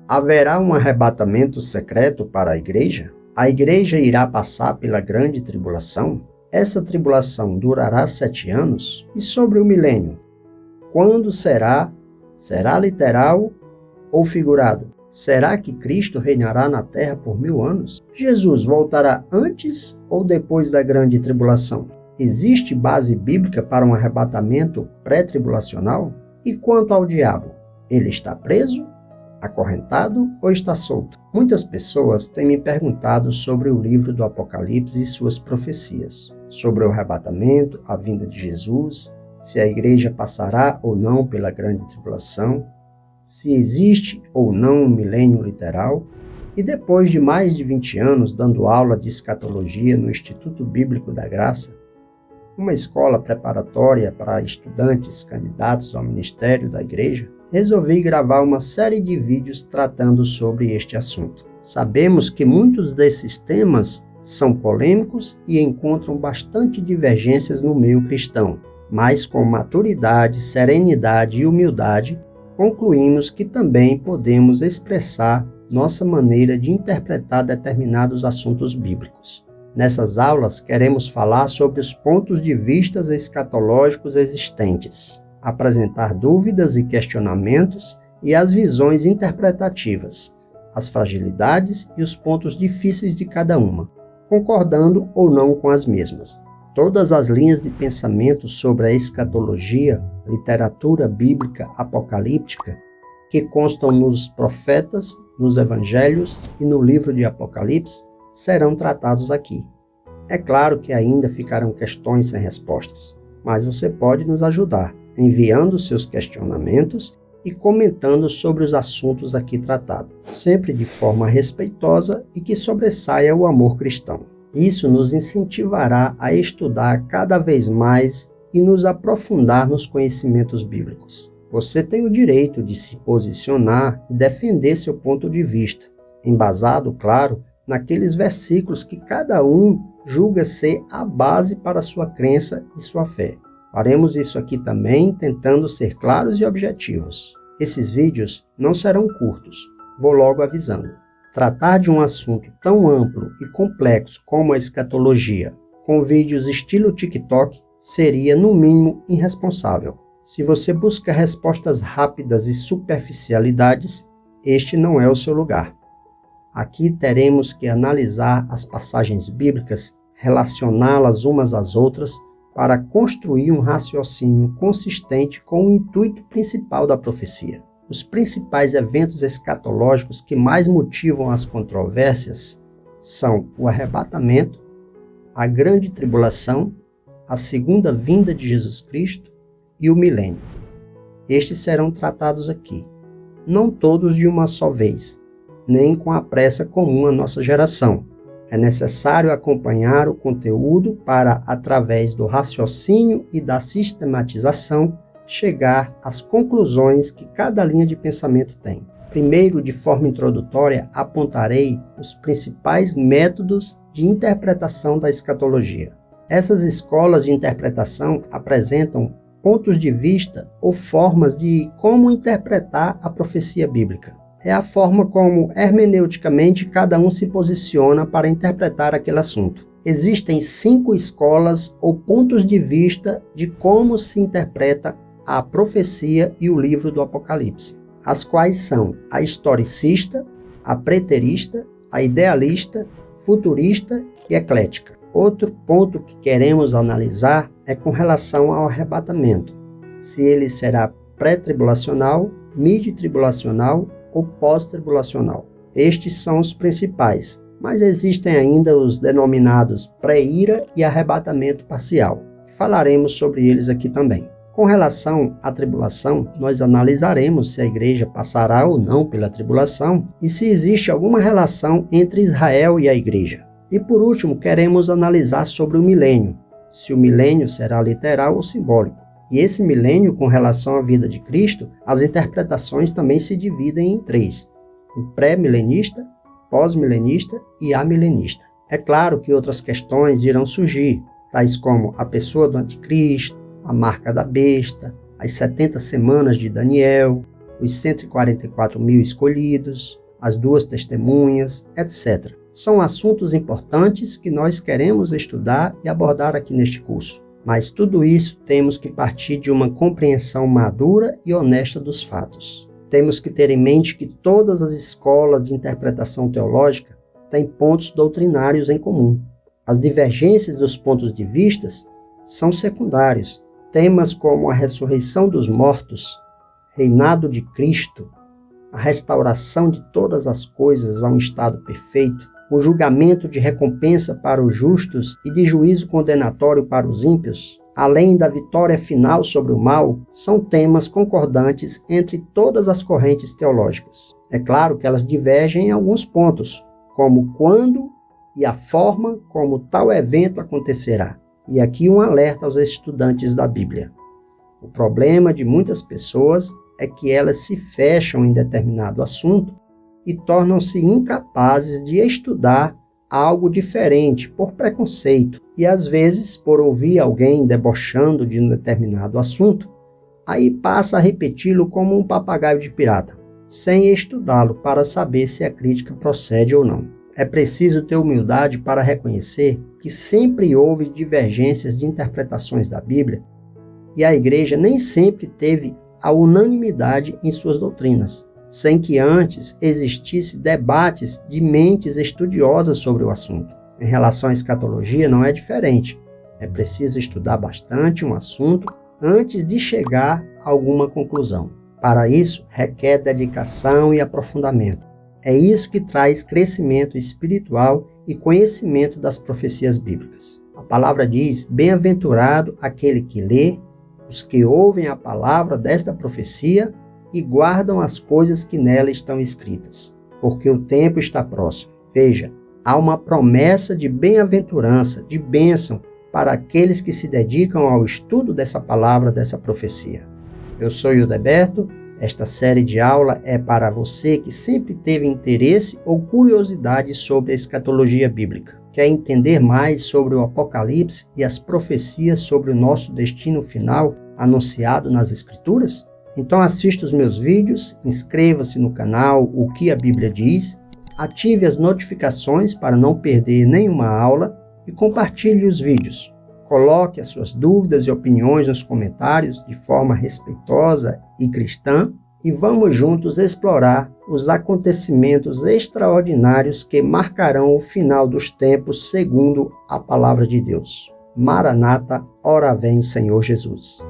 Haverá um arrebatamento secreto para a igreja? A igreja irá passar pela grande tribulação? Essa tribulação durará 7 anos? E sobre o milênio? Quando será? Será literal ou figurado? Será que Cristo reinará na terra por 1000 anos? Jesus voltará antes ou depois da grande tribulação? Existe base bíblica para um arrebatamento pré-tribulacional? E quanto ao diabo? Ele está preso, acorrentado ou está solto? Muitas pessoas têm me perguntado sobre o livro do Apocalipse e suas profecias, sobre o arrebatamento, a vinda de Jesus, se a igreja passará ou não pela grande tribulação, se existe ou não um milênio literal. E depois de mais de 20 anos dando aula de escatologia no Instituto Bíblico da Graça, uma escola preparatória para estudantes candidatos ao ministério da igreja, resolvi gravar uma série de vídeos tratando sobre este assunto. Sabemos que muitos desses temas são polêmicos e encontram bastante divergências no meio cristão, mas com maturidade, serenidade e humildade, concluímos que também podemos expressar nossa maneira de interpretar determinados assuntos bíblicos. Nessas aulas, queremos falar sobre os pontos de vista escatológicos existentes, apresentar dúvidas e questionamentos e as visões interpretativas, as fragilidades e os pontos difíceis de cada uma, concordando ou não com as mesmas. Todas as linhas de pensamento sobre a escatologia, literatura bíblica apocalíptica, que constam nos profetas, nos evangelhos e no livro de Apocalipse, serão tratados aqui. É claro que ainda ficarão questões sem respostas, mas você pode nos ajudar, enviando seus questionamentos e comentando sobre os assuntos aqui tratados, sempre de forma respeitosa e que sobressaia o amor cristão. Isso nos incentivará a estudar cada vez mais e nos aprofundar nos conhecimentos bíblicos. Você tem o direito de se posicionar e defender seu ponto de vista, embasado, claro, naqueles versículos que cada um julga ser a base para sua crença e sua fé. Faremos isso aqui também tentando ser claros e objetivos. Esses vídeos não serão curtos, vou logo avisando. Tratar de um assunto tão amplo e complexo como a escatologia, com vídeos estilo TikTok, seria no mínimo irresponsável. Se você busca respostas rápidas e superficialidades, este não é o seu lugar. Aqui teremos que analisar as passagens bíblicas, relacioná-las umas às outras, para construir um raciocínio consistente com o intuito principal da profecia. Os principais eventos escatológicos que mais motivam as controvérsias são o arrebatamento, a grande tribulação, a segunda vinda de Jesus Cristo e o milênio. Estes serão tratados aqui, não todos de uma só vez, nem com a pressa comum à nossa geração. É necessário acompanhar o conteúdo para, através do raciocínio e da sistematização, chegar às conclusões que cada linha de pensamento tem. Primeiro, de forma introdutória, apontarei os principais métodos de interpretação da escatologia. Essas escolas de interpretação apresentam pontos de vista ou formas de como interpretar a profecia bíblica. É a forma como, hermeneuticamente, cada um se posiciona para interpretar aquele assunto. Existem 5 escolas ou pontos de vista de como se interpreta a profecia e o livro do Apocalipse, as quais são a historicista, a preterista, a idealista, futurista e eclética. Outro ponto que queremos analisar é com relação ao arrebatamento, se ele será pré-tribulacional, mid-tribulacional ou pós-tribulacional. Estes são os principais, mas existem ainda os denominados pré-ira e arrebatamento parcial. Falaremos sobre eles aqui também. Com relação à tribulação, nós analisaremos se a igreja passará ou não pela tribulação e se existe alguma relação entre Israel e a igreja. E por último, queremos analisar sobre o milênio, se o milênio será literal ou simbólico. E esse milênio, com relação à vida de Cristo, as interpretações também se dividem em 3, o pré-milenista, pós-milenista e amilenista. É claro que outras questões irão surgir, tais como a pessoa do anticristo, a marca da besta, as 70 semanas de Daniel, os 144 mil escolhidos, as 2 testemunhas, etc. São assuntos importantes que nós queremos estudar e abordar aqui neste curso. Mas tudo isso temos que partir de uma compreensão madura e honesta dos fatos. Temos que ter em mente que todas as escolas de interpretação teológica têm pontos doutrinários em comum. As divergências dos pontos de vista são secundários. Temas como a ressurreição dos mortos, reinado de Cristo, a restauração de todas as coisas a um estado perfeito, o julgamento de recompensa para os justos e de juízo condenatório para os ímpios, além da vitória final sobre o mal, são temas concordantes entre todas as correntes teológicas. É claro que elas divergem em alguns pontos, como quando e a forma como tal evento acontecerá. E aqui um alerta aos estudantes da Bíblia. O problema de muitas pessoas é que elas se fecham em determinado assunto e tornam-se incapazes de estudar algo diferente por preconceito e, às vezes, por ouvir alguém debochando de um determinado assunto, aí passa a repeti-lo como um papagaio de pirata, sem estudá-lo para saber se a crítica procede ou não. É preciso ter humildade para reconhecer que sempre houve divergências de interpretações da Bíblia e a Igreja nem sempre teve a unanimidade em suas doutrinas, sem que antes existisse debates de mentes estudiosas sobre o assunto. Em relação à escatologia não é diferente. É preciso estudar bastante um assunto antes de chegar a alguma conclusão. Para isso, requer dedicação e aprofundamento. É isso que traz crescimento espiritual e conhecimento das profecias bíblicas. A palavra diz: bem-aventurado aquele que lê, os que ouvem a palavra desta profecia e guardam as coisas que nela estão escritas, porque o tempo está próximo. Veja, há uma promessa de bem-aventurança, de bênção para aqueles que se dedicam ao estudo dessa palavra, dessa profecia. Eu sou Hildeberto. Esta série de aula é para você que sempre teve interesse ou curiosidade sobre a escatologia bíblica. Quer entender mais sobre o Apocalipse e as profecias sobre o nosso destino final anunciado nas Escrituras? Então assista os meus vídeos, inscreva-se no canal O que a Bíblia diz, ative as notificações para não perder nenhuma aula e compartilhe os vídeos. Coloque as suas dúvidas e opiniões nos comentários de forma respeitosa e cristã e vamos juntos explorar os acontecimentos extraordinários que marcarão o final dos tempos segundo a palavra de Deus. Maranata, ora vem, Senhor Jesus.